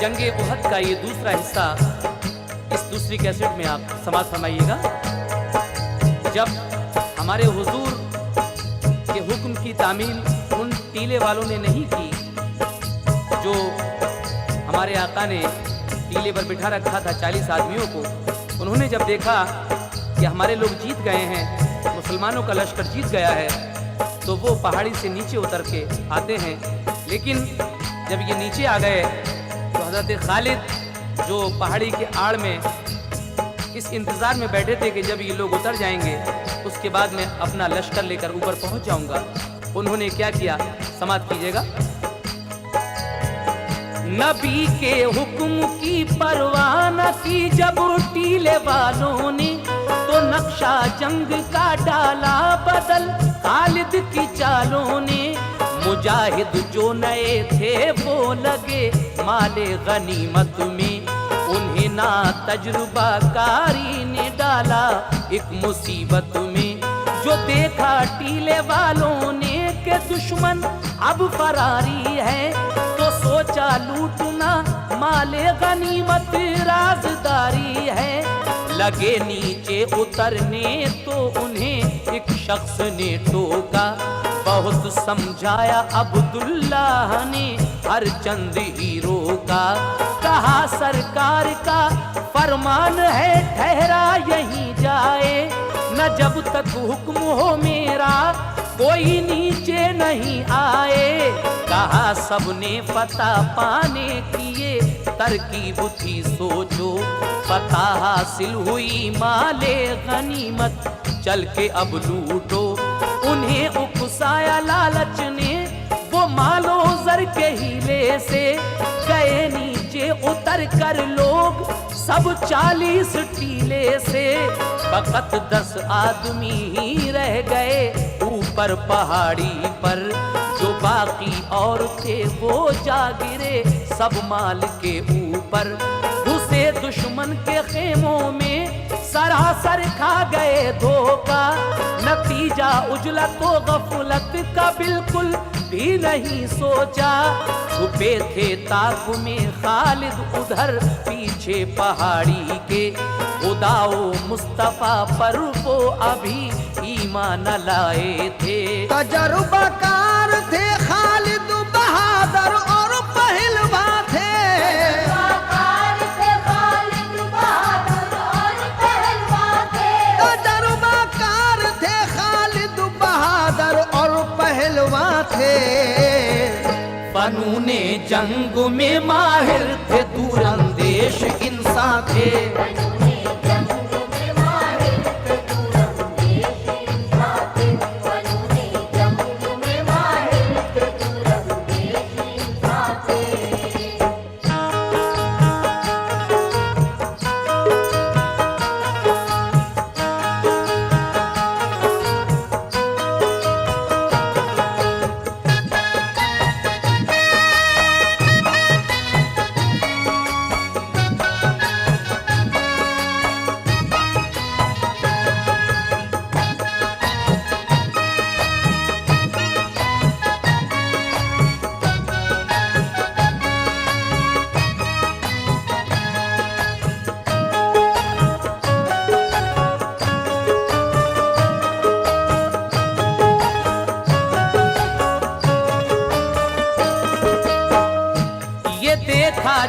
जंगे उहद का ये दूसरा हिस्सा इस दूसरी कैसेट में आप समाज फरमाइएगा। जब हमारे हुजूर के हुक्म की तामील उन टीले वालों ने नहीं की जो हमारे आका ने टीले पर बिठा रखा था 40 आदमियों को, उन्होंने जब देखा कि हमारे लोग जीत गए हैं, मुसलमानों का लश्कर जीत गया है, तो वो पहाड़ी से नीचे उतर के आते हैं। लेकिन जब ये नीचे आ गए तो हज़रत खालिद जो पहाड़ी के आड़ में इस इंतज़ार में बैठे थे कि जब ये लोग उतर जाएंगे उसके बाद मैं अपना लश्कर लेकर ऊपर पहुंच जाऊंगा, उन्होंने क्या किया, समाप्त कीजिएगा। नबी के हुक्म की परवाह न की जब टीले वालों ने, तो नक्शा जंग का डाला बदल खालिद की चालों ने। मुजाहिद जो नए थे वो लगे माले गनीमत में, उन्हें ना तजुर्बा कारी ने डाला एक मुसीबत में। जो देखा टीले वालों ने के दुश्मन अब फरारी है, तो सोचा लूटना माले गनीमत राजदारी है। लगे नीचे उतरने तो उन्हें एक शख्स ने टोका, बहुत समझाया अब्दुल्लाह ने हर चंद हीरो का। कहा सरकार का फरमान है ठहरा यहीं जाए, न जब तक हुक्म हो मेरा कोई नीचे नहीं आए। कहा सबने पता पाने की ये तरकीब थी सोचो, पता हासिल हुई माले गनीमत चल के अब लूटो। उन्हें उकसाया लालच ने वो मालो जर के हीले से, गए नीचे उतर कर लोग सब 40 टीले से। फकत 10 आदमी ही रह गए ऊपर पहाड़ी पर, जो बाकी और थे वो जा गिरे सब माल के ऊपर। घुसे दुश्मन के खेमों में सरासर खा गए धोखा, नतीजा उजलत व गफलत का बिल्कुल भी नहीं सोचा। छुपे थे ताक में खालिद उधर पीछे पहाड़ी के, खुदाओ मुस्तफा पर वो अभी ईमान लाए थे। तजुर्बाकार थे खालिद बहादुर और पहलवा थे, तजुर्बाकार थे खालिद बहादुर और पहलवा थे। फनूने जंग में माहिर थे, दूरंदेश इंसान थे।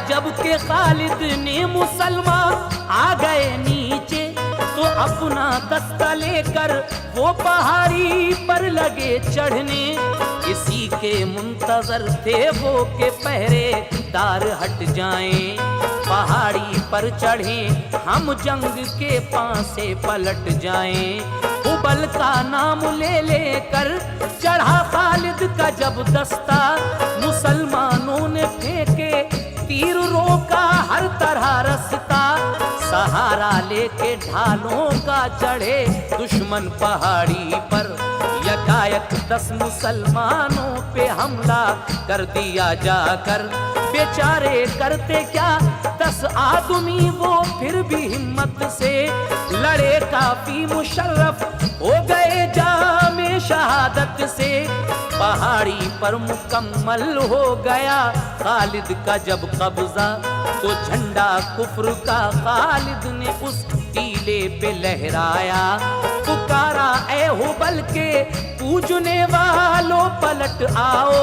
जब के खालिद ने मुसलमान आ गए नीचे, तो अपना दस्ता लेकर वो पहाड़ी पर लगे चढ़ने। इसी के मुंतजर थे वो के पहरेदार हट जाएं। पहाड़ी पर चढ़े हम जंग के पासे पलट जाएं। हुबल का नाम ले लेकर चढ़ा खालिद का जब दस्ता, मुसलमानों ने फेंके तीर रोका हर तरह रास्ता। सहारा लेके ढालों का चढ़े दुश्मन पहाड़ी पर, यकायक 10 मुसलमानों पे हमला कर दिया जाकर। बेचारे करते क्या 10 आदमी वो फिर भी हिम्मत से लड़े, काफी मुशर्रफ हो गए जामे शहादत से पहाड़ी पर मुकम्मल हो गया खालिद का जब कब्जा, तो झंडा कुफ्र का खालिद ने उस टीले पे लहराया। पुकारा ए हुबल के पूजने वालों पलट आओ,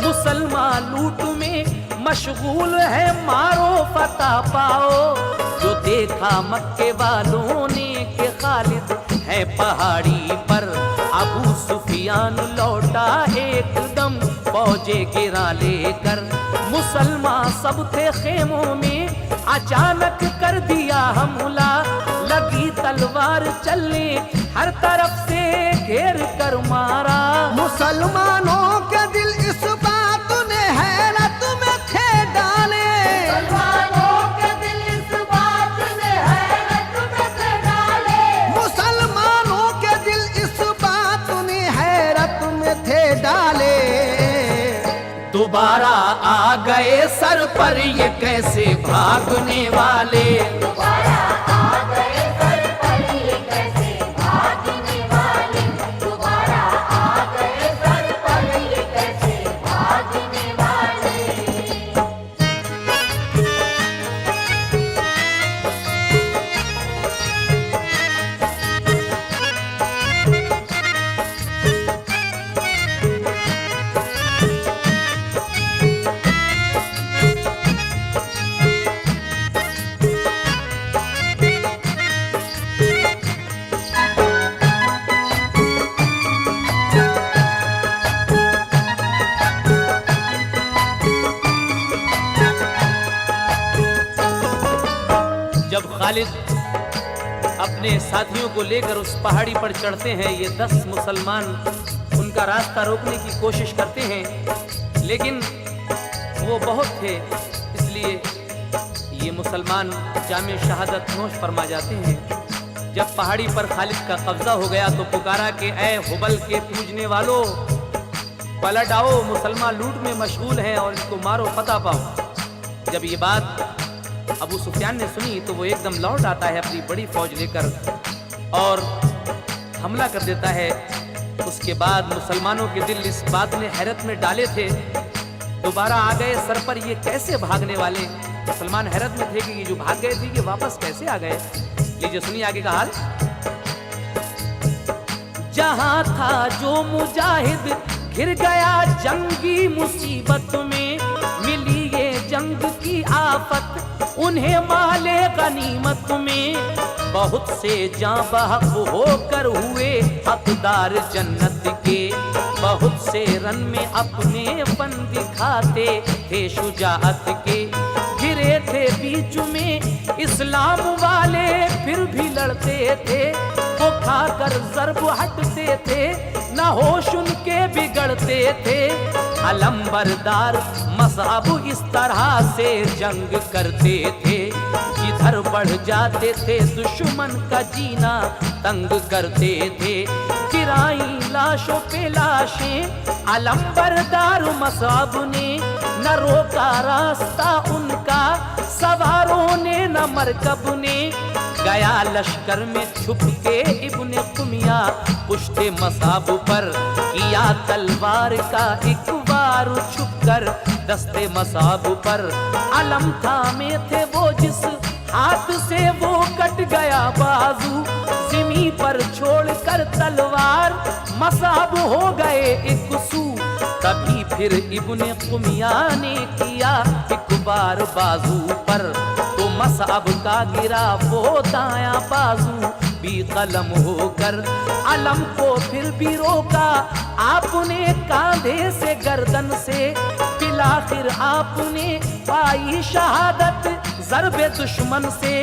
मुसलमान लूट में मशगूल है मारो फतह पाओ। जो देखा मक्के वालों ने कि खालिद है पहाड़ी पर, अबू सुफियान लौटा एकदम फौजे गिरा लेकर। मुसलमान सब थे खेमों में, अचानक कर दिया हमला, लगी तलवार चलने हर तरफ से घेर कर मारा। मुसलमानों के दिल इस बात ने हैरत में थे डाले, मुसलमानों के दिल इस बात ने हैरत में थे डाले, मुसलमानों के दिल इस बात ने हैरत में थे डाले। दोबारा आ गए सर पर ये कैसे भागने वाले, दोबारा आ गए सर पर ये कैसे भागने वाले, दोबारा आ गए सर पर ये कैसे भागने वाले। जब खालिद अपने साथियों को लेकर उस पहाड़ी पर चढ़ते हैं, ये 10 मुसलमान उनका रास्ता रोकने की कोशिश करते हैं, लेकिन वो बहुत थे, इसलिए ये मुसलमान जामे शहादत नोश फरमा जाते हैं। जब पहाड़ी पर खालिद का कब्जा हो गया तो पुकारा कि ऐ हुबल के पूजने वालों पलट आओ, मुसलमान लूट में मशगूल हैं और इसको मारो फतह पाओ। जब ये बात अबू सुफियान ने सुनी तो वो एकदम लौट आता है अपनी बड़ी फौज लेकर और हमला कर देता है। उसके बाद मुसलमानों के दिल इस बात ने हैरत में डाले थे, दोबारा आ गए सर पर ये कैसे भागने वाले। मुसलमान हैरत में थे कि ये जो भाग गए थे ये वापस कैसे आ गए। लीजिए सुनिए आगे का हाल। जहां था जो मुजाहिद घिर गया जंगी मुसीबत में, मिली ये जंग की आफत उन्हें माले गनीमत में। बहुत से जां बहक होकर हुए हकदार जन्नत के, बहुत से रन में अपने फन दिखाते थे शुजाअत के। गिरे थे बीच में इस्लाम वाले फिर भी लड़ते थे, वो खाकर ज़र्ब हटते थे न होश उनके बिगड़ते थे। अलंबरदार मज़हब इस तरह से जंग करते थे, जिधर बढ़ जाते थे दुश्मन का जीना तंग करते थे। गिराई लाशों पे लाशें अलंबरदार मज़हब ने, न रोका रास्ता उनका सवारों ने न मरकब ने। गया लश्कर में छुप के इब्ने कुमिया पुश्ते मसाब पर, किया तलवार का एक बार छुप कर दस्ते मसाब पर। अलम थामे थे वो जिस हाथ से वो कट गया बाजू, जिमी पर छोड़कर तलवार मसाब हो गए एक सू। तभी फिर इब्ने कुमिया ने किया एक बार बाजू पर, तो मसाब का गिरा वो दाया बाजू भी कलम होकर। अलम को फिर भी रोका आपने कांधे से गर्दन से, फिर आपने पाई शहादत ज़रबे दुश्मन से।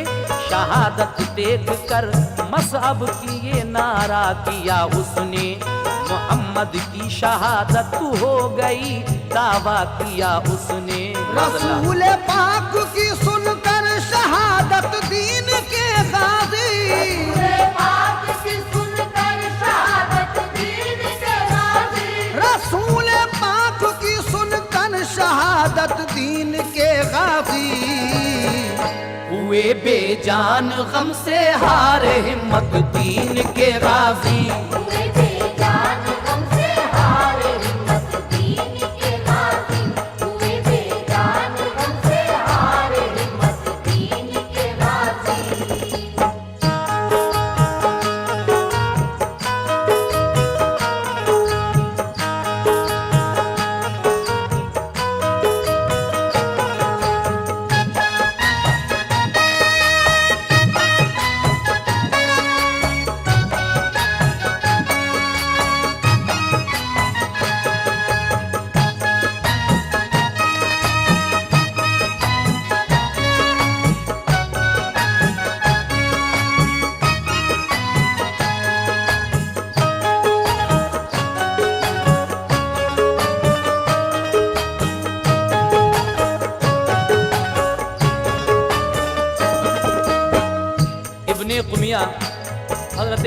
शहादत देख कर मसअब की ये नारा किया उसने, मोहम्मद की शहादत हो गई दावा किया उसने। रसूल पाक की सुनकर शहादत दीन के गाजी, रसूल पाक की सुनकर शहादत दीन के गाजी, रसूल पाक की सुनकर शहादत दीन के गाजी। हुए बेजान गम से हार हिम्मत दीन के गाजी, हुए बेजान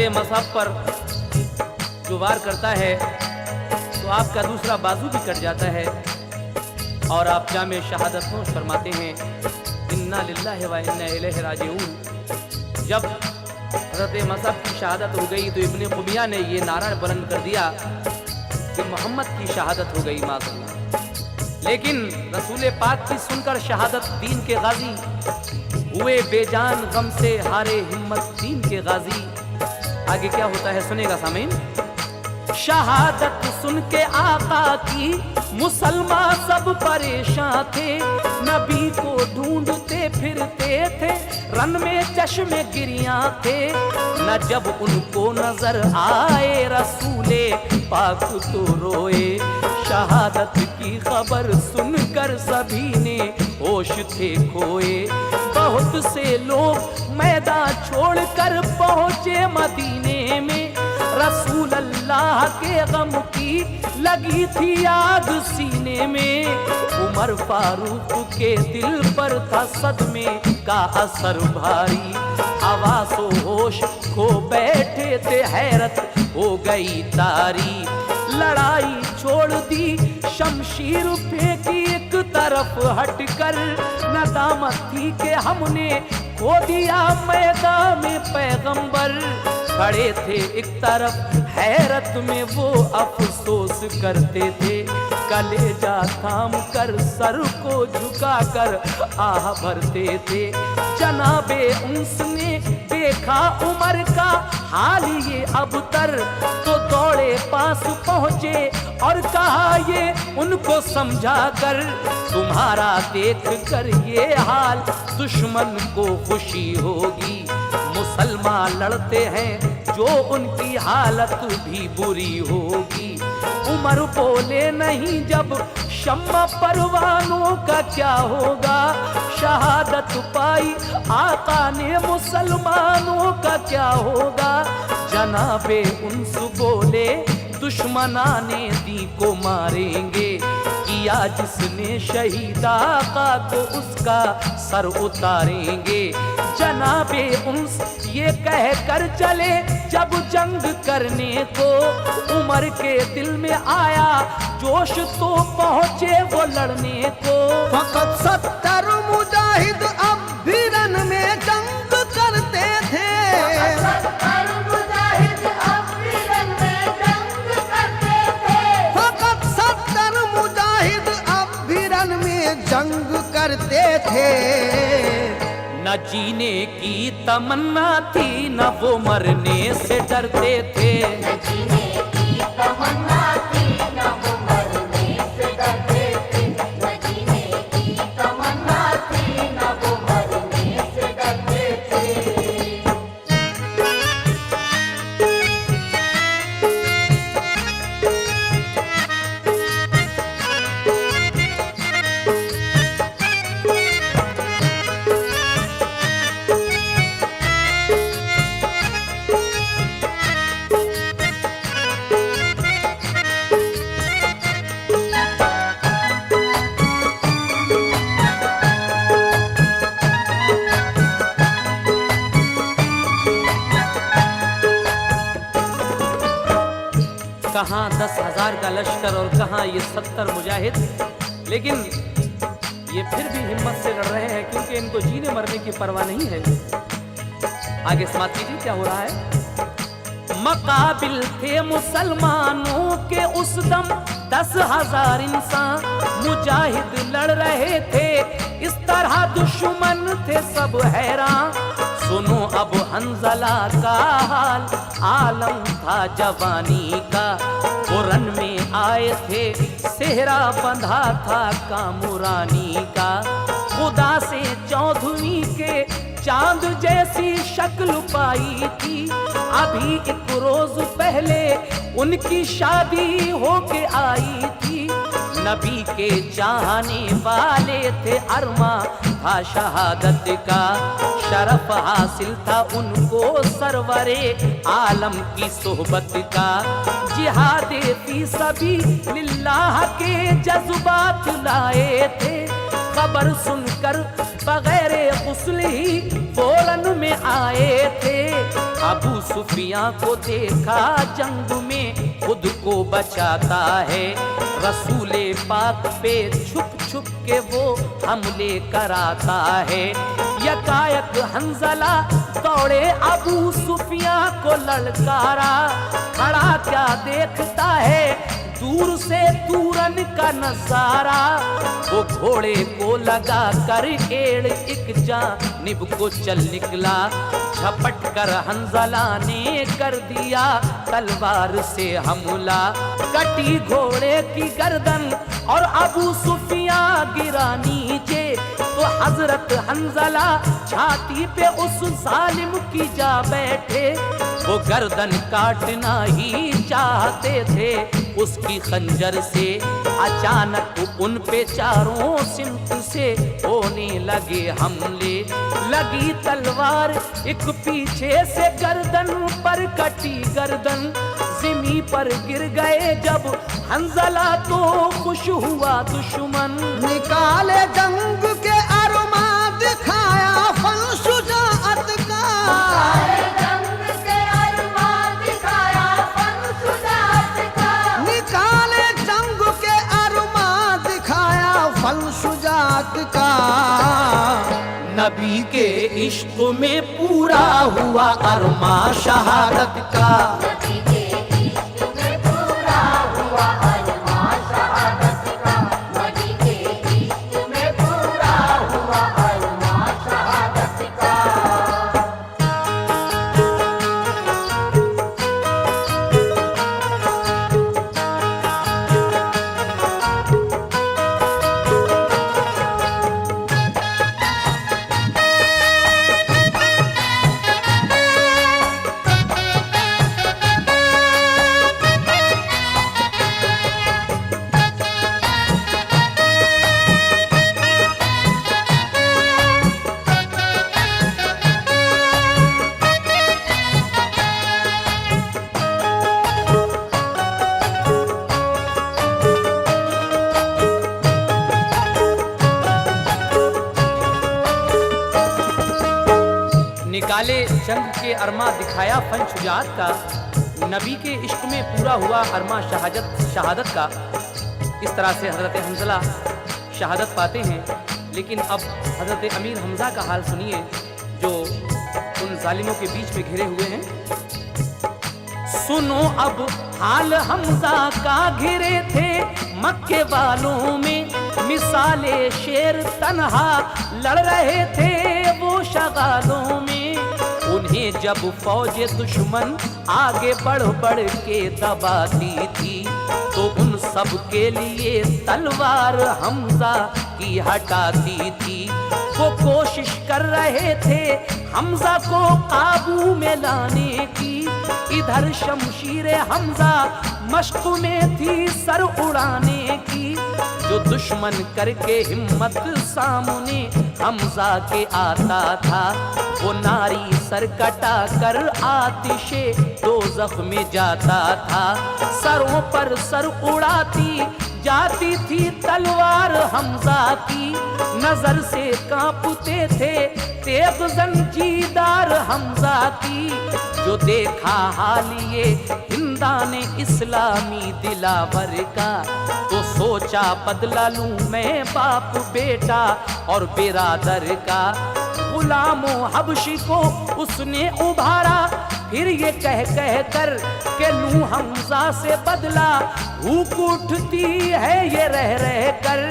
मसहब पर जो वार करता है तो आपका दूसरा बाजू भी कट जाता है और आप जामे शहादत नोश फरमाते हैं, इन्ना लिल्लाहि व इन्ना इलैहि राजिऊन। जब हज़रत मसहब की शहादत हो गई तो इब्ने कुमिया ने ये नारा बुलंद कर दिया कि मोहम्मद की शहादत हो गई माज़अल्लाह। लेकिन रसूल पाक की सुनकर शहादत दीन के गाजी हुए बेजान, गम से हारे हिम्मत दीन के गाजी। आगे क्या होता है सुनेगा सामीन। शहादत सुन के आका की मुसलमान सब परेशान थे, नबी को ढूंढते फिरते थे, रन में चश्मे गिरियां थे, न जब उनको नजर आए रसूले पाक तो रोए। शहादत की खबर सुनकर सभी ने होश थे खोए। बहुत से लोग मैदान छोड़कर पहुंचे मदीने में, रसूल अल्लाह के गम की लगी थी आग सीने में। उमर फारूक के दिल पर था सदमे का असर भारी, हवासो होश खो बैठे थे, हैरत हो गई तारी। लड़ाई छोड़ दी, शमशीर फेंकी एक तरफ हटकर, नदामत थी कि हमने खो दिया मैदान में पैगंबर। खड़े थे एक तरफ हैरत में वो अफसोस करते थे, कलेजा थाम कर सर को झुकाकर आह भरते थे। जनाबे उसने देखा उमर का हाल ये अबतर, तो दौड़े पास पहुंचे और कहा ये उनको समझा कर, तुम्हारा देख कर ये हाल दुश्मन को खुशी होगी। मुसलमान लड़ते हैं जो उनकी हालत भी बुरी होगी। उमर बोले नहीं जब शम्मा परवानों का क्या होगा, शहादत पाई आका ने मुसलमानों का क्या होगा। जनाबे उन्स बोले दुश्मनाने दी को मारेंगे, किया जिसने शहीद आका तो उसका सर उतारेंगे। जनाबे उन्स ये कह कर चले जब जंग करने को, उमर के दिल में आया जोश तो पहुंचे वो लड़ने को। फकत 70 मुजाहिद अब भी रन में जंग करते थे, 70 मुजाहिद अब भी रन में जंग करते थे। फकत 70 मुजाहिद अब भी रन में जंग करते थे। न जीने की तमन्ना थी, न वो मरने से डरते थे। न जीने की तमन्ना थी, न वो मरने से डरते थे। न जीने की तमन्ना थी, न वो मरने से डरते थे। कहाँ 10,000 का लश्कर और कहाँ ये 70 मुजाहिद, लेकिन ये फिर भी हिम्मत से लड़ रहे हैं क्योंकि इनको जीने मरने की परवाह नहीं है। आगे समाप्त कीजिए क्या हो रहा है। मकाबिल थे मुसलमानों के उस दम 10,000 इंसान, मुजाहिद लड़ रहे थे इस तरह दुश्मन थे सब हैरान। सुनो अब हंजला का हाल, आलम था जवानी का, रन में आए थे सेहरा बंधा था कामुरानी का। खुदा से चौधरी के चांद जैसी शक्ल पाई थी, अभी एक रोज पहले उनकी शादी होके आई थी। नबी के चाहने वाले थे, अरमा था शहादत का, शरफ हासिल था उनको सरवरे आलम की सोहबत का। जिहादे फी सबीलिल्लाह के जज्बात लाए थे, खबर सुनकर बगैर गुस्ल ही फौरन में आए थे। अबू सुफियां को देखा जंग में खुद को बचाता है, रसूले पाक पे छुप छुप के वो हमले कराता है। यकायक हंजला दौड़े अबू सुफियां को ललकारा, खड़ा क्या देखता है दूर से तूरन का नजारा। वो घोड़े को लगा कर एड़ एक जानिब को चल निकला, झपट कर हंजला ने कर दिया तलवार से हमला। कटी घोड़े की गर्दन और अबू सुफिया गिरा नीचे, तो हजरत हंजला छाती पे उस जालिम की जा बैठे। वो गर्दन काटना ही चाहते थे उसकी खंजर से, अचानक उन पे चारों सिमत से होने लगे हमले। लगी तलवार एक पीछे से गर्दन पर कटी गर्दन, जिमी पर गिर गए जब हंजला तो खुश हुआ दुश्मन। निकाले जंग के अरमा दिखाया फन शुजाअत का, निकाले जंग के अरमा दिखाया फन शुजाअत का। नबी के इश्क में पूरा हुआ अरमा शहादत का। नबी के इश्क में पूरा हुआ अरमा शहादत का, नबी के इश्क में पूरा हुआ अरमा शहादत का। निकाले जंग के अरमा दिखाया फन शुजाअत का, नबी के इश्क में पूरा हुआ अरमा शहादत का। इस तरह से हजरत हंजला शहादत पाते हैं। लेकिन अब हजरत अमीर हमजा का हाल सुनिए जो उन जालिमों के बीच में घिरे हुए हैं। सुनो अब हाल हमजा का, घिरे थे मक्के वालों में, मिसाले शेर तन्हा लड़ रहे थे वो शगालों में। उन्हें जब फौज दुश्मन आगे बढ़ बढ़ के दबाती थी, तो उन सब के लिए तलवार हमजा की हटाती थी। वो कोशिश कर रहे थे हमजा को काबू में लाने की, इधर शमशीर हमजा मश्क में थी सर उड़ाने की। जो दुश्मन करके हिम्मत सामने हमजा के आता था, वो नारी सर कटा कर आतिशे दोज़ख में जाता था। सरों पर सर उड़ाती जाती थी तलवार हमजा की, नजर से कांपते थे तेग जंजीदार हमजा की। जो देखा हाल ये हिंदाने इस्लामी दिलावर का, तो सोचा बदला लूं मैं बाप बेटा और बिरादर का। गुलामों हबशी को उसने उभारा, फिर ये कह कह कर के लूं हमजा से बदला। भूख उठती है ये रह रह कर,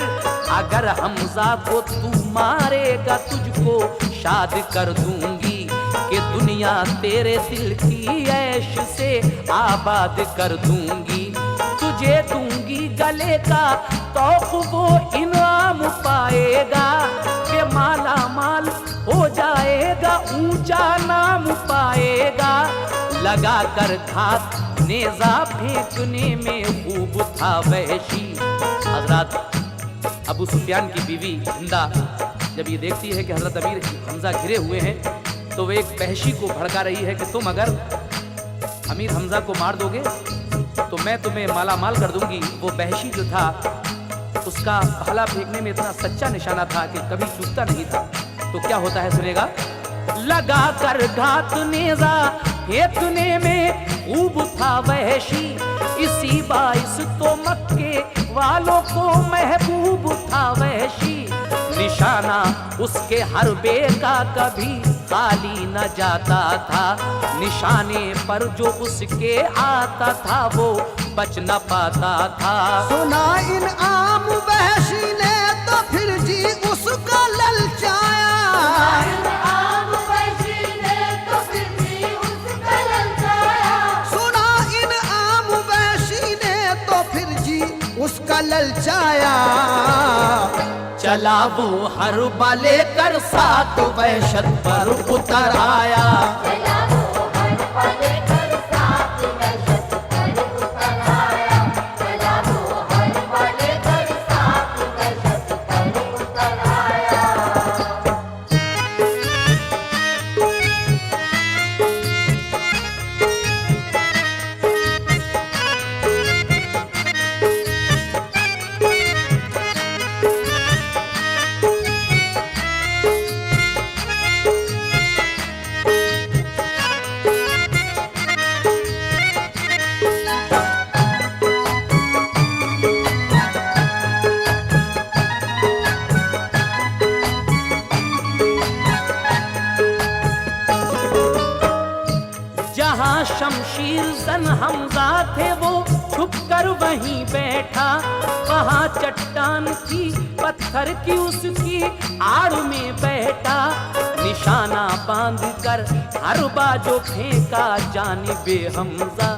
अगर हमजा को तू मारेगा तुझको शाद कर दूंगी, कि दुनिया तेरे दिल की ऐश से आबाद कर दूंगी। तुझे दूंगी गले का तौक वो इनाम पाएगा, कि माला माल हो जाएगा ऊंचा नाम पाएगा। लगा कर घात नेजा फेंकने में खूब था वहशी। हजरत अबू सुफियान की बीवी हिंदा जब ये देखती है कि हजरत अमीर हमजा घिरे हुए हैं, तो वे एक वहशी को भड़का रही है कि तुम अगर अमीर हमजा को मार दोगे तो मैं तुम्हें माला माल कर दूंगी। वो वहशी जो था उसका भाला फेंकने में इतना सच्चा निशाना था कि कभी चूकता नहीं था। तो क्या होता है सुनेगा। लगा कर घात नेजा फेंकने में खूब था वहशी, इसी बाइस तो मक्के वालों को महबूब था वहशी। निशाना उसके हरबे का कभी खाली न जाता था, निशाने पर जो उसके आता था वो बच न पाता था। सुना इन आम वहशी ने तो फिर जी उसका ललचाया। आम वहशी ने तो फिर भी उसका ललचाया। सुना इन आम वहशी ने तो फिर जी उसका ललचाया। चला वो हर बाले कर सात वहशत पर उतर आया। चला वो हर पले कर साथ वहशत पर उतर आया। चला वो हर पले कर साथ वहशत पर उतर आया। जहाँ शमशीर जन हमजा थे वो छुप कर वहीं बैठा, वहाँ चट्टान की पत्थर की उसकी आड़ में बैठा। निशाना बांध कर हर बाजो फेंका जानिबे हमजा,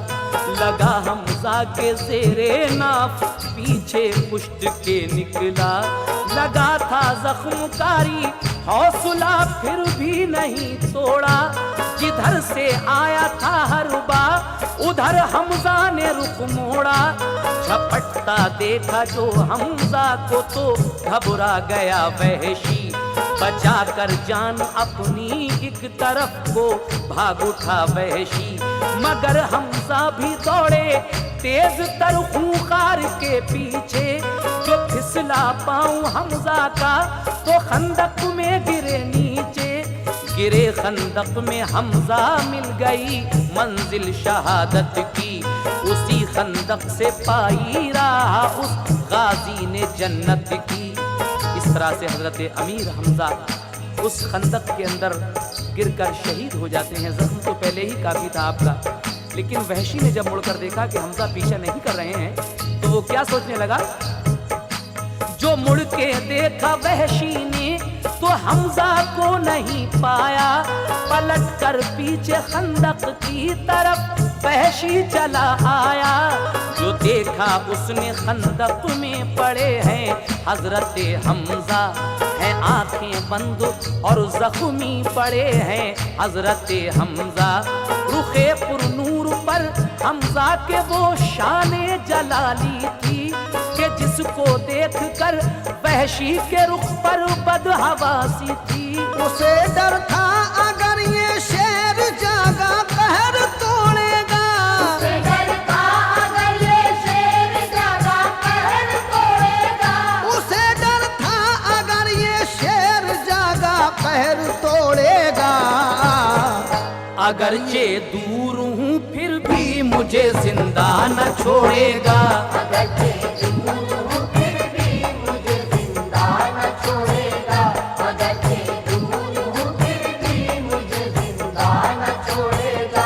लगा हमजा के जेरे नाफ पीछे पुष्ट के निकला। लगा था जख्मकारी हौसला फिर भी नहीं तोड़ा, जिधर से आया था हरबा उधर हमजा ने रुख मोड़ा। झपटता देखा जो हमजा को तो घबरा गया वहशी, बचा कर जान अपनी एक तरफ को भाग उठा वहशी। मगर हमजा भी दौड़े तेज तर खूंखार के पीछे, जो फिसला पाऊं हमजा का तो खंदक में गिरे नीचे। गिरे खंदक में हमजा मिल गई मंजिल शहादत की, उसी खंदक से पाई रहा उस गाजी ने जन्नत की। इस तरह से हजरत अमीर हमजा उस खंदक के अंदर गिरकर शहीद हो जाते हैं। जख्म तो पहले ही काफी था आपका, लेकिन वहशी ने जब मुड़कर देखा कि हमजा पीछा नहीं कर रहे हैं तो वो क्या सोचने लगा। जो मुड़ के देखा वहशी ने तो हमजा को नहीं पाया, पलट कर पीछे खंदक की तरफ वहशी चला आया। जो देखा उसने खंदक में पड़े हैं हजरत हमजा, हैं आंखें बंद और जख्मी पड़े हैं हजरत हमजा। रुखे पुरनूर पर हमजा के वो शाने जलाली थी कि जिसको देख कर वहशी के रुख पर बदहवासी थी। उसे डर था अगर ये शेर जागा कहर तोड़ेगा। उसे डर था अगर ये शेर जागा कहर तोड़ेगा। उसे डर था अगर ये शेर जागा कहर तोड़ेगा। अगरचे दूर हूँ फिर भी मुझे जिंदा न छोड़ेगा। अगरचे दूर हूँ फिर भी मुझे जिंदा न छोड़ेगा। अगरचे दूर हूँ फिर भी मुझे जिंदा न छोड़ेगा।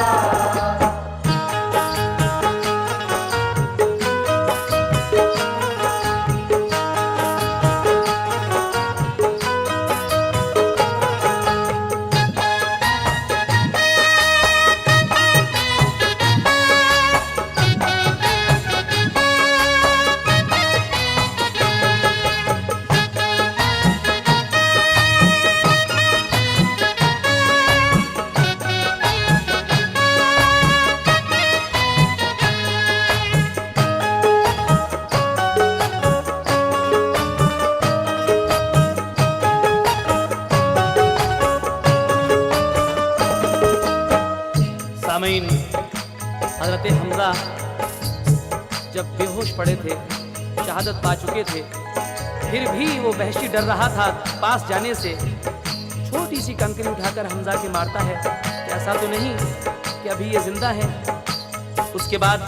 सामीन, हजरत हमजा जब बेहोश पड़े थे, शहादत पा चुके थे, फिर भी वो वहशी डर रहा था पास जाने से। छोटी सी कंकरी उठाकर हमजा के मारता है कि ऐसा तो नहीं कि अभी ये जिंदा है। उसके बाद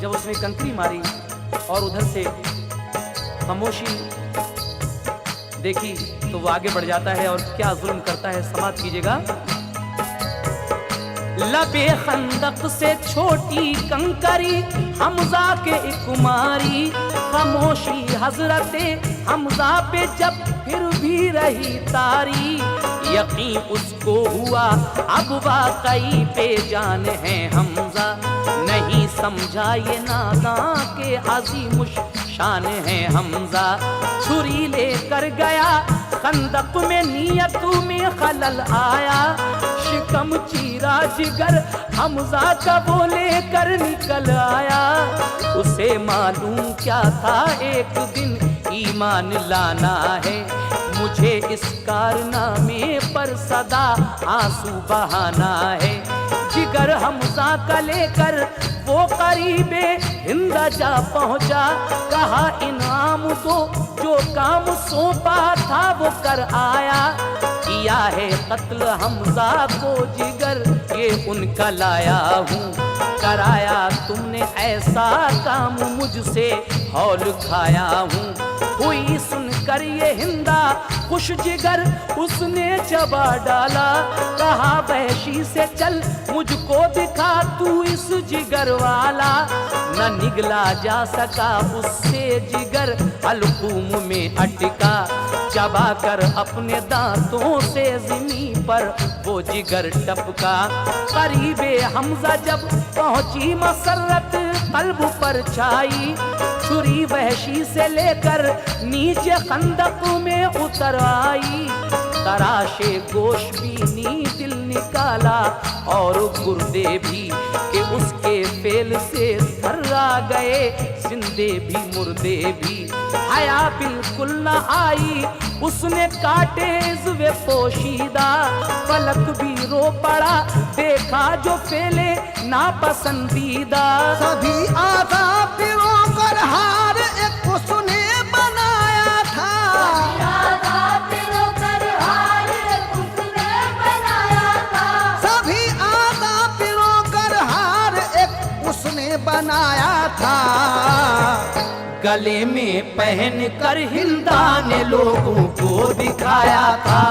जब उसने कंकरी मारी और उधर से खामोशी देखी तो वो आगे बढ़ जाता है और क्या जुल्म करता है, समाप्त कीजिएगा। लबे खंदक से छोटी कंकरी हमजा के एक मारी, खामोशी हजरते हमजा पे जब फिर भी रही तारी, यकीन उसको हुआ अब वाकई पे जान है हमजा, नहीं समझा ये नादां के अजीम शान है हमजा। छुरी लेकर गया खंदक में नियत में खलल आया, शिकम चीरा जिगर हमजा का वो लेकर निकल आया। उसे मालूम क्या था एक दिन ईमान लाना है, मुझे इस कारनामे पर सदा आंसू बहाना है। जिगर हमजा का लेकर वो करीबे हिंद जा पहुंचा, कहा इनाम दो जो काम सौंपा था वो कर आया। किया है कत्ल हमजा को जिगर ये उनका लाया हूँ, कराया तुमने ऐसा काम मुझसे हौल खाया हूँ। हुई सुनकर ये हिंदा खुश जिगर उसने चबा डाला, कहा वहशी से चल मुझको दिखा तू इस जिगर वाला। न निगला जा सका उससे जिगर हलकूम में अटका, चबा कर अपने दांतों से ज़मीन पर वो जिगर टपका। करीबे हमजा जब पहुंची मसरत कल्ब पर छाई, छुरी वहशी से लेकर नीचे खंदक में उतर आई। तराशे गोश बीनी दिल निकाला और गुर्दे भी, कि उसके फेल से थर्रा गए जिंदे भी मुर्दे भी। हया बिल्कुल न आई उसने काटे इज़्वे पोशीदा, पलक भी रो पड़ा देखा जो फेले नापसंदीदा। सभी आजाद कर हार एक उसने बनाया था, सभी आजाद कर हार एक उसने बनाया था। गले में पहन कर हिंदा ने लोगों को दिखाया था,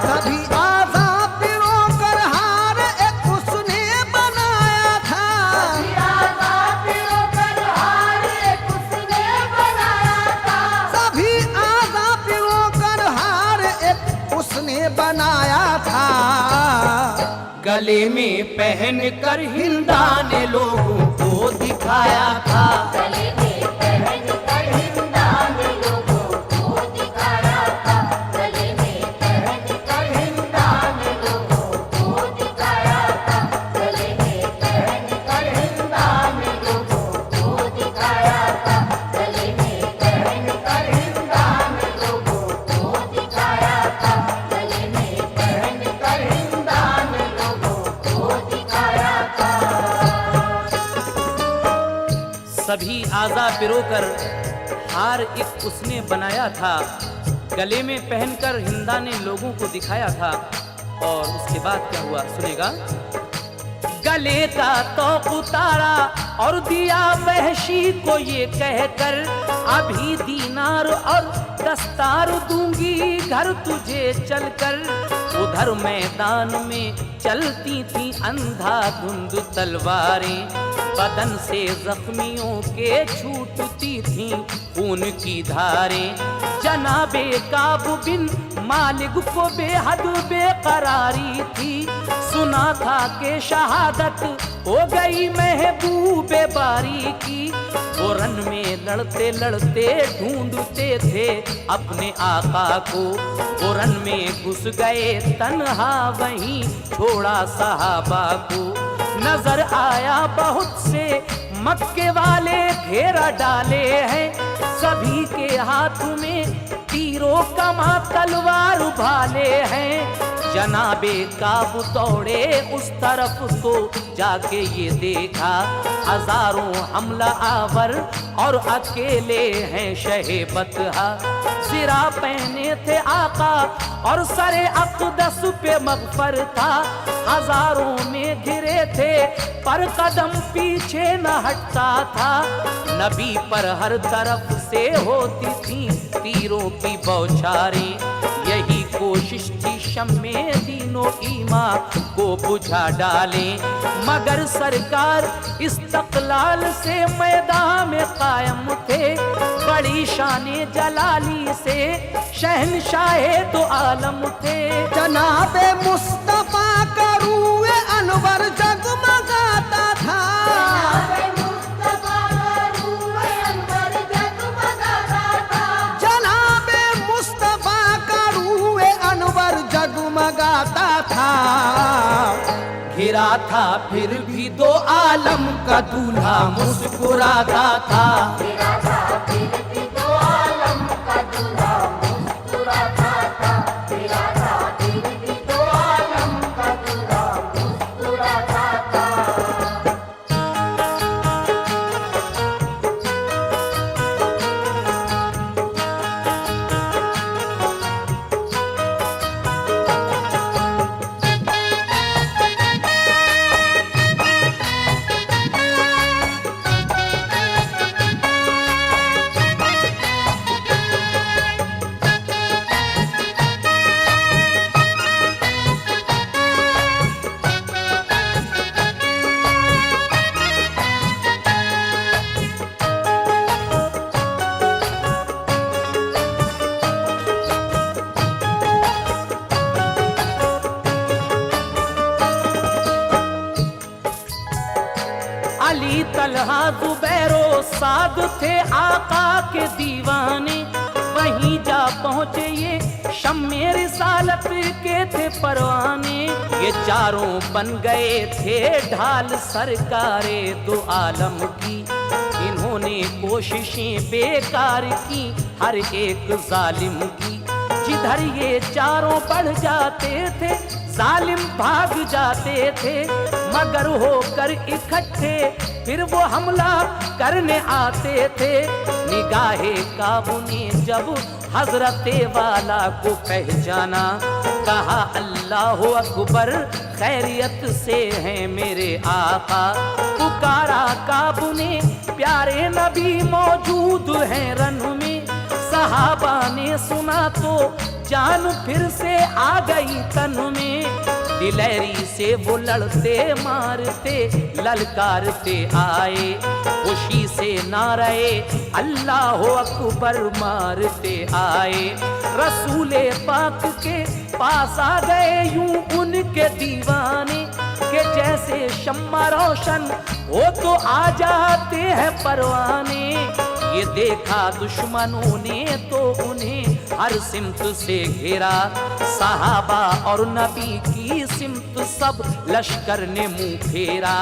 सभी आजाद कर हार एक उसने बनाया था, सभी आजाद कर हार एक उसने बनाया था। गले में पहन कर हिंदा ने लोगों को दिखाया था। सभी आज़ा पिरोकर हार एक उसने बनाया था, गले में पहनकर हिंदा ने लोगों को दिखाया था। और उसके बाद क्या हुआ सुनेगा। गले का तौक उतारा और दिया वहशी को ये कहकर, अभी दीनार और दस्तार दूंगी घर तुझे चलकर। उधर मैदान में चलती थी अंधाधुंध तलवारें, बदन से जख्मियों के छूटती थी खून की धारें। जनाबे काबू बिन मालिक को बेहद बेकरारी थी, सुना था कि शहादत हो गई महबूबे बारी की। वो रन में लड़ते लड़ते ढूंढते थे अपने आका को, वो रन में घुस गए तन्हा वहीं छोड़ा सहाबा को। नजर आया बहुत से मक्के वाले घेरा डाले हैं, सभी के हाथ में तीरों कमा तलवार उभाले हैं। जनाबे काबू दौड़े उस तरफ तो जाके ये देखा, हजारों हमला आवर और अकेले हैं शहे बतहा। सिरा पहने थे आका और सरे अक़दस पे मग़फ़र था, हजारों में घिरे थे पर कदम पीछे न हटता था। नबी पर हर तरफ से होती थी तीरों की बौछारें, यही कोशिश थी शम्मे दीनो ईमा को बुझा डालें। मगर सरकार इस्तक़लाल से मैदान में कायम थे, बड़ी शाने जलाली से शहनशाहे दो आलम थे। जनाबे मुस्तफा का रूए अनवर जगमगाता था, जनाबे मुस्तफा का रूए अनवर जगमगाता था। घिरा था फिर भी दो आलम का दूल्हा मुस्कुराता था। अली तलहा जुबैरो साद थे आका के दीवाने, वहीं जा पहुँचे ये शम्मे रिसालत के थे परवाने। ये चारों बन गए थे ढाल सरकारे दो आलम की, इन्होंने कोशिशें बेकार की हर एक जालिम की। जिधर ये चारों बढ़ जाते थे जालिम भाग जाते थे, मगर होकर इकट्ठे फिर वो हमला करने आते थे। निगाहे काबू ने जब हजरते वाला को पहचाना, कहा अल्लाह अकबर खैरियत से हैं मेरे आका। पुकारा काबू ने प्यारे नबी मौजूद हैं रन में, सहाबा ने सुना तो जान फिर से आ गई तन में। दिलेरी से वो लड़ते मारते ललकारते आए, खुशी से नारे अल्लाह अकबर मारते आए। रसूले पाक के पास आ गए यूं उनके दीवाने, के जैसे शम्मा रोशन हो तो आ जाते हैं परवाने। ये देखा दुश्मनों ने तो उन्हें हर सिमत से घेरा, सहाबा और नबी की सिमत सब लश्कर ने मुंह फेरा।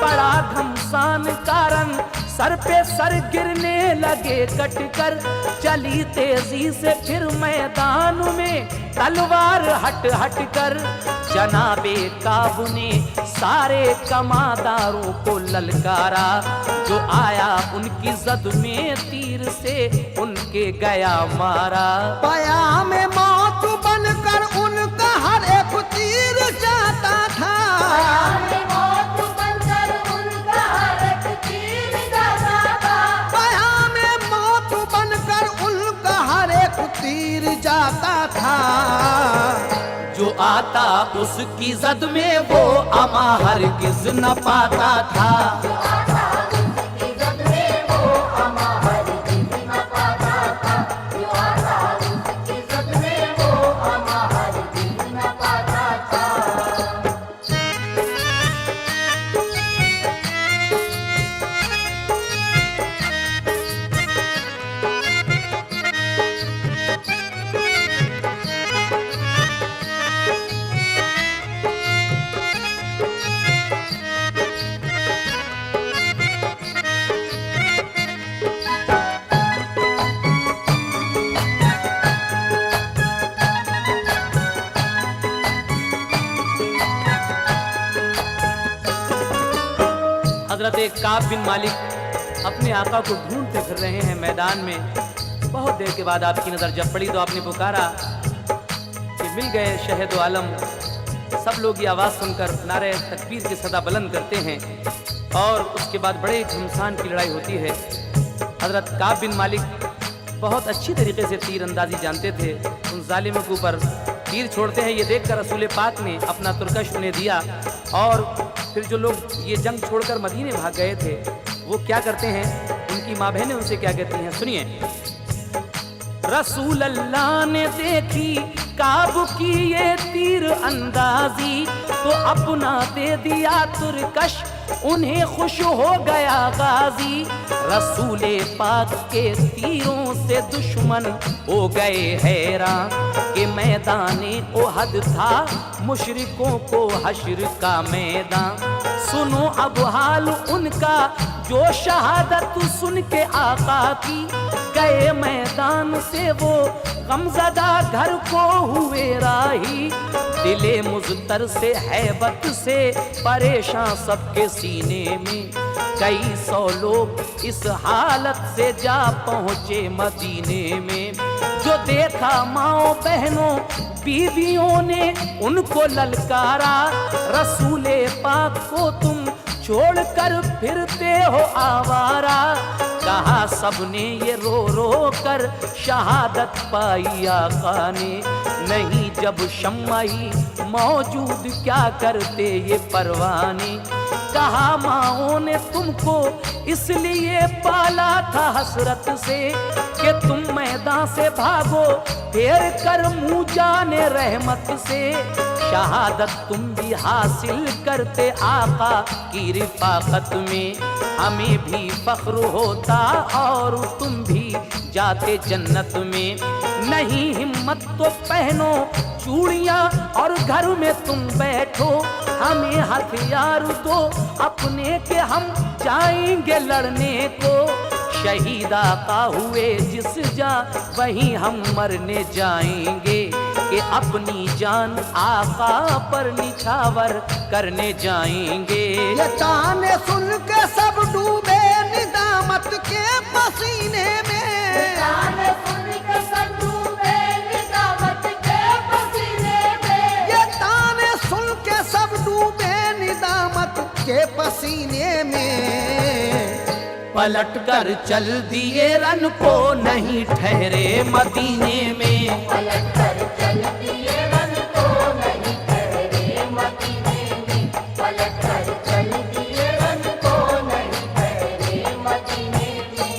बड़ा घमसान कारण सर पे सर गिरने लगे कटकर, चली तेजी से फिर मैदान में तलवार हट हट कर। जनाबे काबू ने सारे कमादारों को ललकारा, जो आया उनकी जद में तीर से उनके गया मारा। पया में मौत बनकर उनका हर एक तीर जाता था, पया में मौत बनकर उनका हर एक तीर जाता था। जो आता उसकी जद में वो अमा हरगिज न पाता था। हजरत काब बिन मालिक अपने आका को ढूंढते फिर रहे हैं मैदान में। बहुत देर के बाद आपकी नज़र जब पड़ी तो आपने पुकारा कि मिल गए शहीद आलम। सब लोग ये आवाज़ सुनकर नारे तकबीर की सदा बुलंद करते हैं और उसके बाद बड़े घमसान की लड़ाई होती है। हजरत काब बिन मालिक बहुत अच्छी तरीके से तीर अंदाजी जानते थे। उन जालिमों के ऊपर तीर छोड़ते हैं, ये देखकर रसूल पाक ने अपना तुरकश उन्हें दिया। और फिर जो लोग ये जंग छोड़कर मदीने भाग गए थे वो क्या करते हैं, उनकी माँ बहनें उनसे क्या कहती हैं, सुनिए। रसूल अल्लाह ने देखी काब की ये तीर अंदाजी, तो अपना दे दिया तुरकश, उन्हें खुश हो गया गाजी। रसूले पाक के तीरों से दुश्मन हो गए हैरान, कि मैदाने ओहद था मुशरिकों को हश्र का मैदान। सुनो अब हाल उनका जो शहादत सुन के आका की, गए मैदान से वो गमज़दा घर को हुए राही। दिले मुज़तर से हैबत से परेशान सबके सीने में, कई सौ लोग इस हालत से जा पहुँचे मदीने में। जो देखा माओ बहनों बीवियों ने उनको ललकारा, रसूले पाक को तुम छोड़कर फिरते हो आवारा। कहा सबने ये रो रो कर शहादत पाई आका ने, नहीं जब शम्मा ही मौजूद क्या करते ये परवाने। कहा माओ ने तुमको इसलिए पाला था हसरत से, कि तुम मैदान से भागो फेर कर मुँह जाने रहमत से। शहादत तुम भी हासिल करते आका की रिफाकत में, हमें भी फख्र होता और तुम भी जाते जन्नत में। नहीं हिम्मत तो पहनो चूड़ियाँ और घर में तुम बैठो, हमें हथियार दो अपने के हम जाएंगे लड़ने को। शहीद आका हुए जिस जा वहीं हम मरने जाएंगे, कि अपनी जान आका पर निछावर करने जाएंगे। ये ताने सुन के सब डूबे निदामत के पसीने में। ताने सुन के सब डूबे निदामत के पसीने में। ये ताने सुन के सब डूबे निदामत के पसीने में। पलट कर चल दिए रन को नहीं ठहरे मदीने में। पलट कर चल दिए रन को नहीं ठहरे मदीने में। पलट कर चल दिए रन को नहीं ठहरे मदीने में।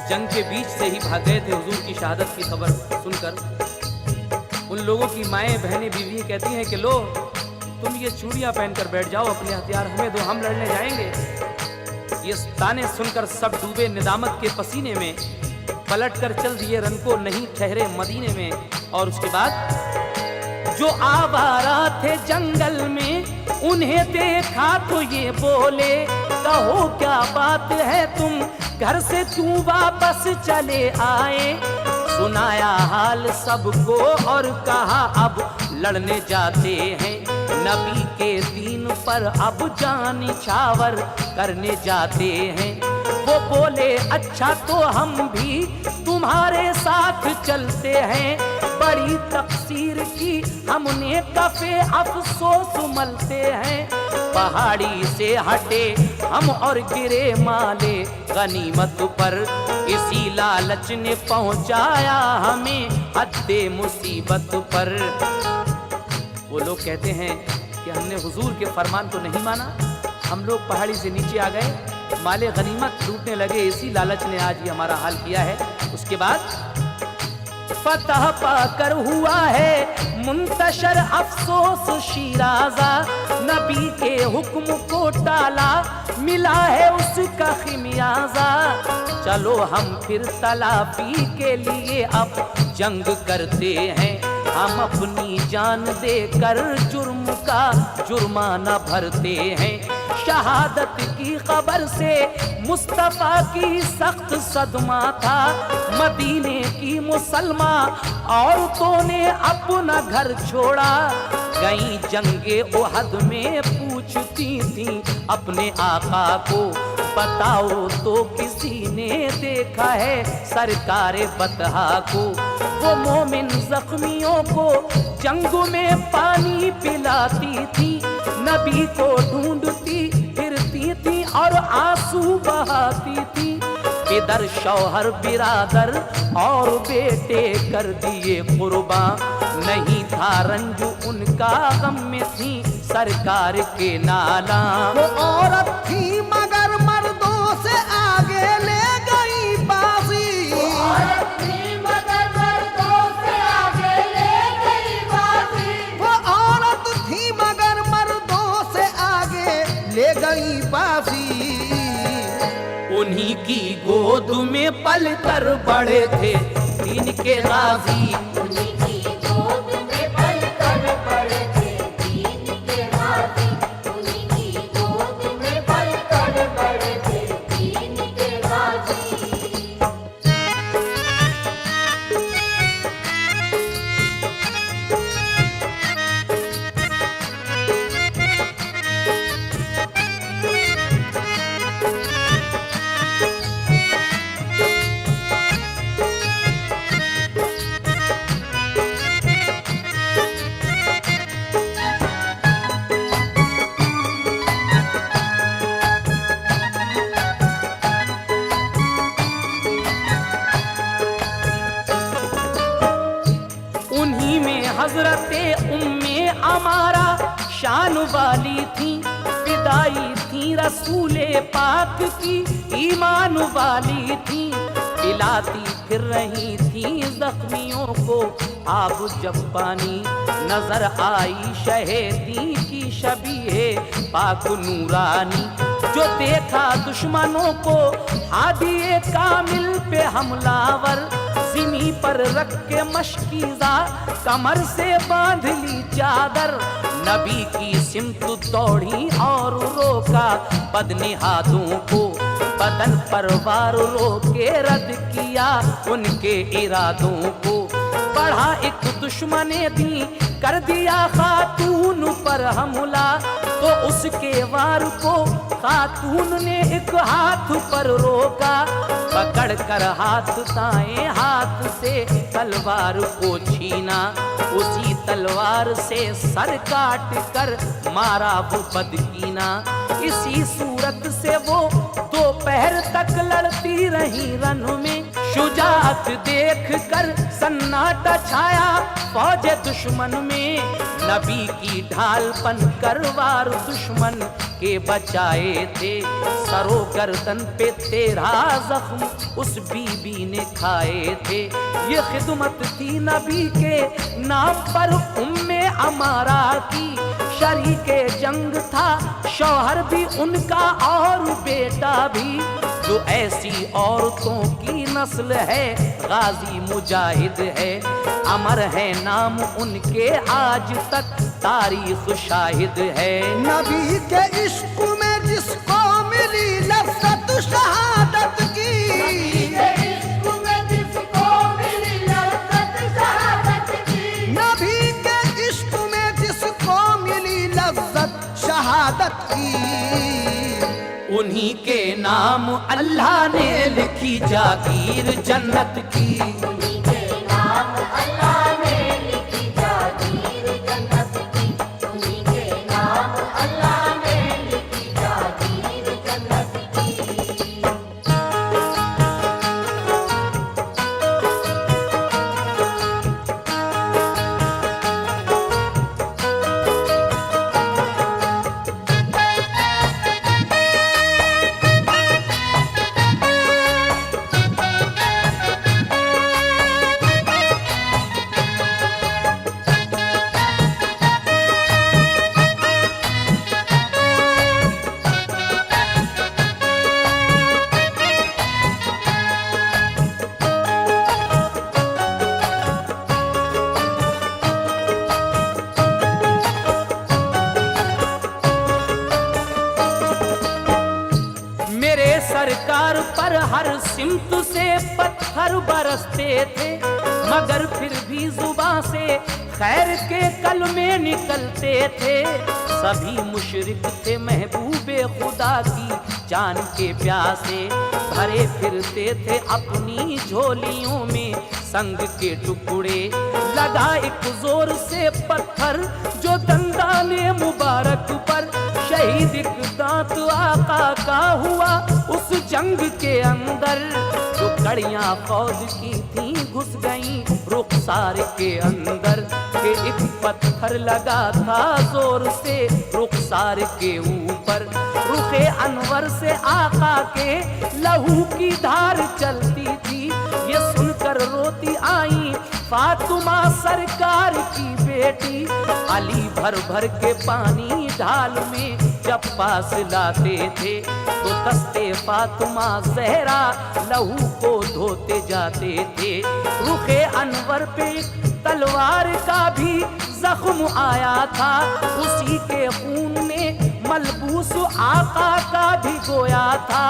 जंग के बीच से ही भाग गए थे हुजूर की शहादत की खबर सुनकर, उन लोगों की माएँ बहनें बीवी कहती हैं कि लो तुम ये चूड़ियाँ पहनकर बैठ जाओ, अपने हथियार हमें दो, हम लड़ने जाएंगे। ये ताने सुनकर सब डूबे निदामत के पसीने में, पलट कर चल दिए रन को नहीं ठहरे मदीने में। और उसके बाद जो आवारा थे जंगल में उन्हें देखा तो ये बोले, कहो क्या बात है तुम घर से क्यों वापस चले आए। सुनाया हाल सबको और कहा अब लड़ने जाते हैं, नबी के दीन पर अब जान निछावर करने जाते हैं। वो बोले अच्छा तो हम भी तुम्हारे साथ चलते हैं, बड़ी तकसीर की हमने कफे अफसोस मलते हैं। पहाड़ी से हटे हम और गिरे माले गनीमत पर, इसी लालच ने पहुंचाया हमें हद्दे मुसीबत पर। वो लोग कहते हैं कि हमने हुजूर के फरमान को नहीं माना, हम लोग पहाड़ी से नीचे आ गए, माले गनीमत लूटने लगे, इसी लालच ने आज ये हमारा हाल किया है। उसके बाद फतह पाकर हुआ है मुंतशर अफसोस शिराजा, नबी के हुक्म को टाला मिला है उसका खिमियाजा। चलो हम फिर तलाफी के लिए अब जंग करते हैं, हम अपनी जान देकर जुर्म का जुर्माना भरते हैं। शहादत की खबर से मुस्तफा की सख्त सदमा था, मदीने की मुसलमा औरतों ने अपना घर छोड़ा। गई जंगे ओहद में पूछती थी अपने आका को, बताओ तो किसी ने देखा है सरकार बतहा को। वो मोमिन जख्मियों को जंग में पानी पिलाती थी, नबी को ढूंढती फिरती थी और आंसू बहाती थी। इधर शौहर बिरादर और बेटे कर दिए कुर्बान, नहीं था रंजू उनका गम में थी सरकार के नाला। वो औरत थी मगर मर्दों से आगे ले गई बाजी, औरत थी मगर मर्दों से आगे ले गई बाजी। वो औरत थी मगर मर्दों से आगे ले गई बाजी। उन्हीं की गोद में पल कर बड़े थे दीन के गाजी। उन्हीं की गोद में पल कर बड़े थे दीन के गाजी। उन्हीं की गोद में पल कर बड़े थे दीन के गाजी। उन्हीं में हजरते उम्मे अमारा शान वाली थी, फिदाई थी रसूले पाक की ईमान वाली थी। पिलाती फिर रही थी जख्मियों को आब जब पानी, नजर आई शहेदी की शबीहे पाक नूरानी। जो देखा दुश्मनों को हादिए कामिल पे हमलावर, जिमी पर रख के मशकीजा कमर से बांध ली चादर। नबी की सिमत दौड़ी और रोका बदनिहादों को, बदन पर वार रोके रद्द किया उनके इरादों को। बढ़ा एक दुश्मने दी कर दिया खातून पर हमला, तो उसके वार को खातून ने एक हाथ पर रोका। पकड़ कर हाथ दाएं हाथ से तलवार को छीना, उसी तलवार से सर काट कर मारा वो बदकीना। इसी सूरत से वो दोपहर तक लड़ती रही रन में, शुजाअत देख कर सन्नाटा छाया फौज दुश्मन में। नबी की ढाल बन कर वार दुश्मन के बचाए थे, सरो गर्दन पे 13 जख्म उस बीबी ने खाए थे। ये खिदमत थी नबी के नाम पर उम्मे अमारा की, शरीके जंग था शौहर भी उनका और बेटा भी। जो ऐसी औरतों की नस्ल है गाजी मुजाहिद है, अमर है नाम उनके आज तक तारीख शाहिद है। नबी के इश्क में जिसको मिली लज़्ज़त शहादत की, नबी के इश्क में जिसको मिली लज़्ज़त शहादत की। नबी के इश्क में जिसको मिली लज़्ज़त शहादत की। उन्हीं के नाम अल्लाह ने लिखी जागीर जन्नत की। उन्हीं के नाम अल्लाह ने लिखी जागीर जन्नत की। उन्हीं के नाम अल्लाह ने लिखी जागीर जन्नत की। हर सिमत से पत्थर बरसते थे, मगर फिर भी जुबां से खैर के कलमे निकलते थे। सभी मुशरिक थे महबूबे खुदा की जान के प्यासे, भरे फिरते थे अपनी झोलियों में संग के टुकड़े। लगा एक जोर से पत्थर जो दंदाने मुबारक पर, शहीद एक दांत आका का हुआ उस जंग के अंदर। जो कड़ियां फौज की थी घुस गईं रुखसार के अंदर, के एक पत्थर लगा था जोर से रुखसार के ऊपर। रुखे अनवर से आका के लहू की धार चलती थी, ये सुनकर रोती आई फातिमा सरकार की बेटी। अली भर भर के पानी ढाल में जब पास लाते थे, तो दस्ते फातिमा जहरा लहू को धोते जाते थे। रुखे अनवर पे तलवार का भी जख्म आया था, उसी के खून में मलबूस आका का भी गोया था।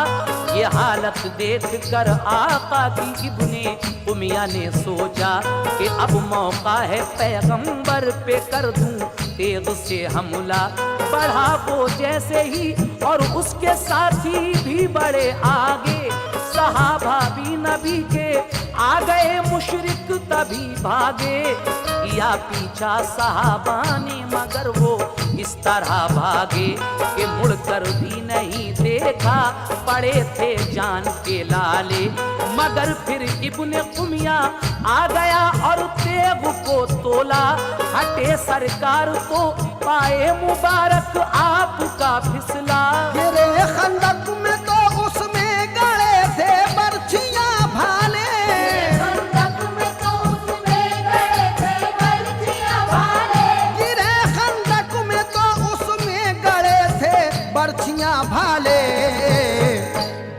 ये हालत देख कर आका की इब्ने उमिया ने सोचा कि अब मौका है पैगंबर पे कर दूं तेग से हमला। बढ़ा वो जैसे ही और उसके साथी भी बड़े आगे, सहाबा भी नबी के आ गए मुशरिक तभी भागे। किया पीछा सहाबा ने मगर वो इस तरह भागे कि मुड़कर भी नहीं देखा, पड़े थे जान के लाले। मगर फिर इब्ने उमिया आ गया और तेग को तोला। हटे सरकार तो पाए मुबारक आपका फिसला। गिरे खंदक में तो उसमें गड़े थे बर्छियां भाले। खंदक में तो उसमें गए थे बर्छियां भाले। गिरे खंदक में तो उसमें गड़े थे बर्छियां भाले।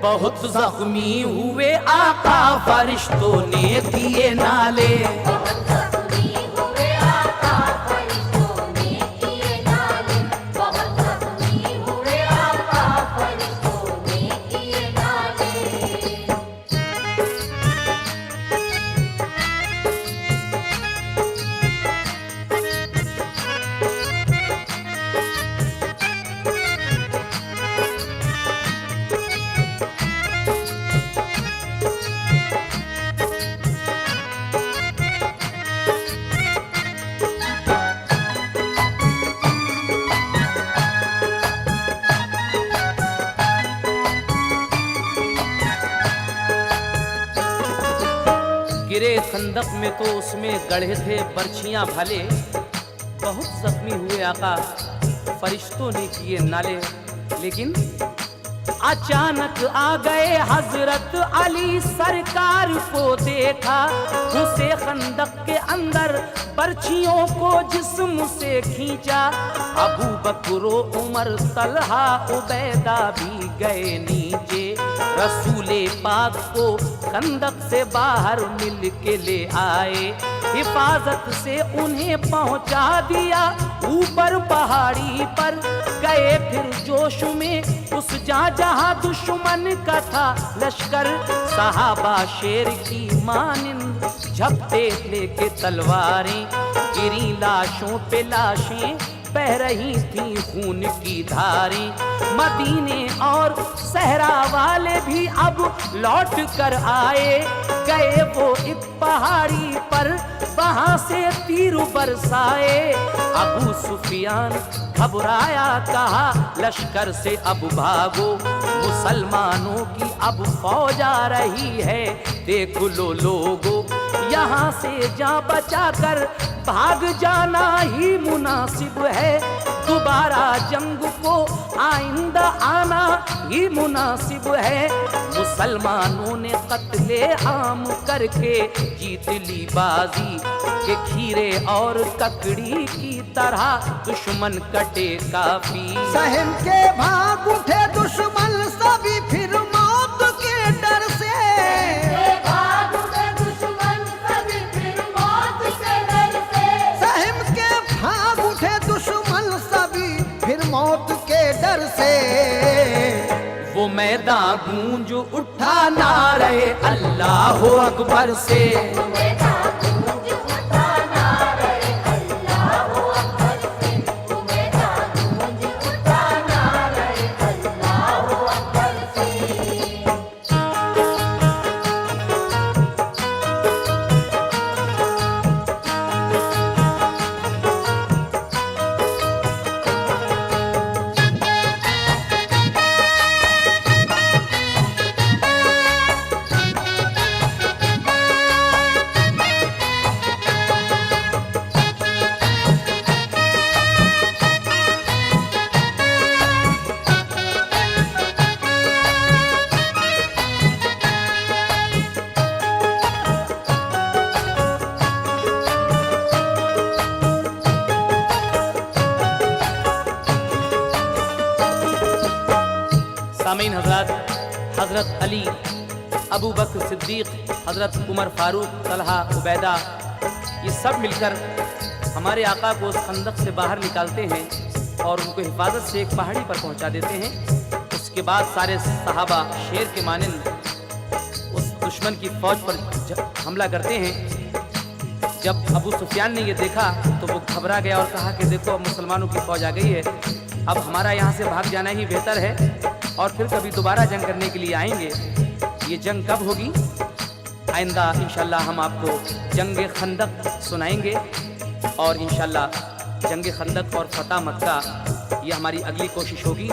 बहुत जख्मी हुए आका फरिश्तों ने दिए नाले। बहुत जख्मी हुए आका फरिश्तों ने किए नाले। बहुत जख्मी हुए आका फरिश्तों ने किए नाले। गिरे खंदक में तो उसमें गढ़े थे बर्छियां भाले। बहुत जख्मी हुए आका फरिश्तों ने किए नाले। लेकिन अचानक आ गए हजरत अली सरकार को देखा, घुसे खंदक के अंदर बर्छियों को जिस्म से खींचा। अबू बकर उमर तलहा उबैदा भी गए नीचे, रसूले पाक को खंदक से बाहर मिल के ले आए। हिफाजत से उन्हें पहुंचा दिया ऊपर पहाड़ी पर। गए फिर जोश में उस जहां दुश्मन का था लश्कर। सहाबा शेर की मानिंद झपटे लेके तलवारें, गिरी लाशों पे लाशें बह रही थी खून की धारें। मदीने और सहरा वाले भी अब लौट कर आए। गए वो एक पहाड़ी पर, वहां से तीर बरसाए। अबू सुफियान घबराया, कहा लश्कर से अब भागो, मुसलमानों की अब फौज आ रही है, देख लो लोगो। यहाँ से जा बचा कर भाग जाना ही मुनासिब है। दोबारा जंग को आइंदा आना ही मुनासिब है। मुसलमानों ने कत्ले आम करके जीत ली बाजी, के खीरे और ककड़ी की तरह दुश्मन कटे काफी। सहम के भाग उठे दुश्मन सभी फिर मौत के डर से। भाग उठे दुश्मन सभी फिर मौत के डर से। सहम के भाग उठे दुश्मन सभी फिर मौत के डर से। वो वो मैदान गूंज उठा नारे अल्लाह अकबर से। मैदान गूंज उठा नारे अल्लाह अकबर से, मैदान गूंज उठा नारे अल्लाह अकबर से। सामीन हजरत, हजरत अली, अबू बकर सिद्दीक, हजरत उमर फारूक, तलहा, उबैदा, ये सब मिलकर हमारे आका को उस खंदक से बाहर निकालते हैं और उनको हिफाजत से एक पहाड़ी पर पहुंचा देते हैं। उसके बाद सारे सहाबा शेर के मानिंद उस दुश्मन की फौज पर हमला करते हैं। जब अबू सुफियान ने ये देखा तो वो घबरा गया और कहा कि देखो अब मुसलमानों की फौज आ गई है, अब हमारा यहाँ से भाग जाना ही बेहतर है और फिर कभी दोबारा जंग करने के लिए आएंगे। ये जंग कब होगी? आइंदा इंशाल्लाह हम आपको जंग खंदक सुनाएंगे और इंशाल्लाह जंग खंदक और फतह मक्का ये हमारी अगली कोशिश होगी।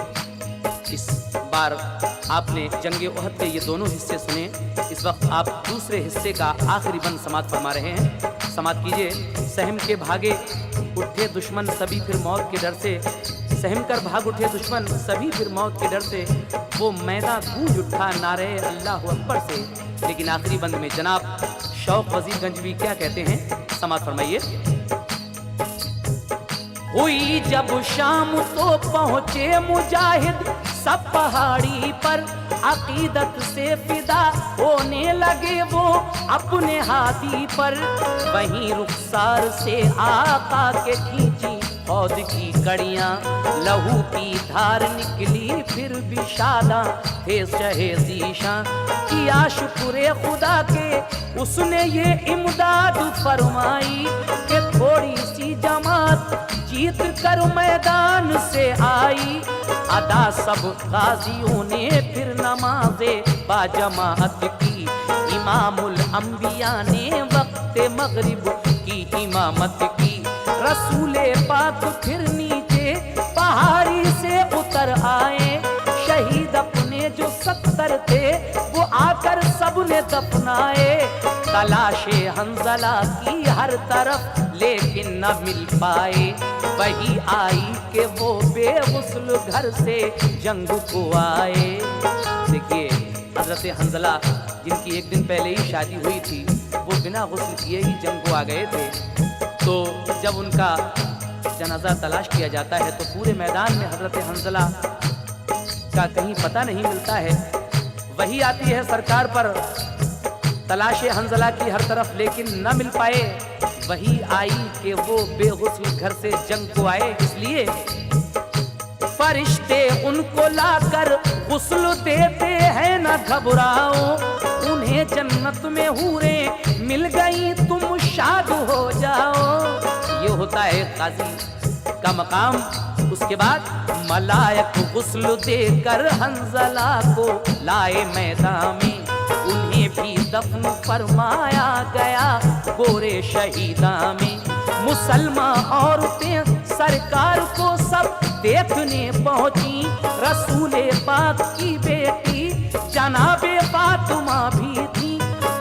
इस बार आपने जंग उहद के ये दोनों हिस्से सुने। इस वक्त आप दूसरे हिस्से का आखिरी बंद समात फरमा रहे हैं। समात कीजिए। सहम के भागे उठे दुश्मन सभी फिर मौत के डर से, सहम कर भाग उठे दुश्मन सभी फिर मौत के डर से, वो मैदान गूंज उठा नारे अल्लाह अकबर से। लेकिन आखिरी बंद में जनाब शौक वजीर गंजवी क्या कहते हैं, समात फरमाइए। हुई जब शाम तो पहुंचे मुजाहिद सब पहाड़ी पर, अकीदत से फिदा होने लगे वो अपने हाथी पर। वहीं रुखसार से आका के खींची फौज की कड़ियां, लहू की धार निकली फिर भी शादा थे शहे ज़ीशां। किया शुक्र खुदा के उसने ये इमदाद फरमाई कि थोड़ी सी जमात जीत कर मैदान से आई। अदा सब गाजियों ने फिर नमाज़े बाजमात की, इमामुल अंबिया ने वक्त मगरिब की इमामत की। रसूले पाक फिर नीचे पहाड़ी से उतर आए, शहीद अपने जो 70 थे वो आकर सबने दफनाए। तलाशे हंजला की हर तरफ लेकिन न मिल पाए, वही आई कि वो बेगुस्ल घर से जंग को आए। देखिए हजरत हंजला जिनकी एक दिन पहले ही शादी हुई थी, वो बिना गुस्ल किए ही जंग को आ गए थे। तो जब उनका जनाजा तलाश किया जाता है तो पूरे मैदान में हजरत हंजला का कहीं पता नहीं मिलता है। वही आती है सरकार पर तलाशे हंजला की हर तरफ लेकिन न मिल पाए। वही आई कि वो बेगुस्ल घर से जंग को आए। इसलिए फरिश्ते उनको लाकर गुस्ल देते हैं, न घबराओ उन्हें जन्नत में हूरें मिल गई तुम शाद हो जाओ। ये होता है काजी का मकाम। उसके बाद मलायक गुस्ल देकर हंजला को लाए मैदान में, उन्हें भी दफन फरमाया गया गोरे शहीदा में। मुसलमान औरतें सरकार को सब देखने पहुंची, रसूले पाक की बेटी जनाबे फातिमा भी थी।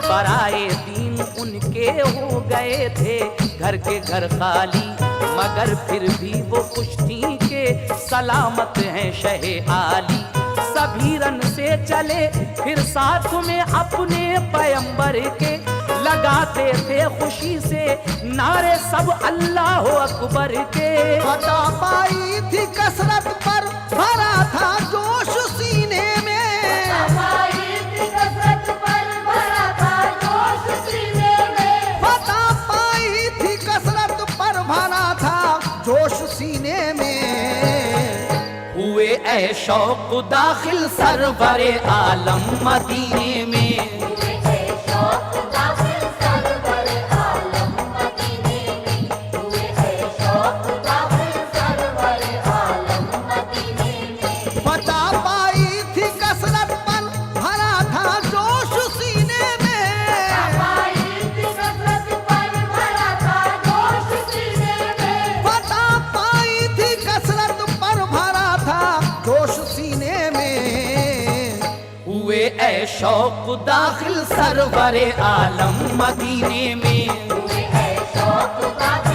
बराए दीन उनके हो गए थे घर के घर खाली, मगर फिर भी वो खुश थी के सलामत हैं शहे आली। सभी रन से चले फिर साथ में अपने पैगंबर के, लगाते थे खुशी से नारे सब अल्लाह अकबर के। फतह पाई थी कसरत पर भरा था जोश सीने में, पाई थी कसरत पर भरा था जोश सीने में। फतह पाई थी कसरत पर भरा था जोश सीने में। हुए ऐ शौक दाखिल सरवरे आलम मदीने में। हुए है शौक दाखिल सरवर आलम मदीने में, हुए है शौक दाखिल सरवर आलम मदीने में। फता पाई थी कसरत पर भरा था जोश सीने में। पाई थी कसरत पर भरा था जोश सीने में। फता पाई थी कसरत पर भरा था जोश सीने में। हुए ऐ शौक दाखिल सरवरे आलम मदीने में। हुए है शौक दाखिल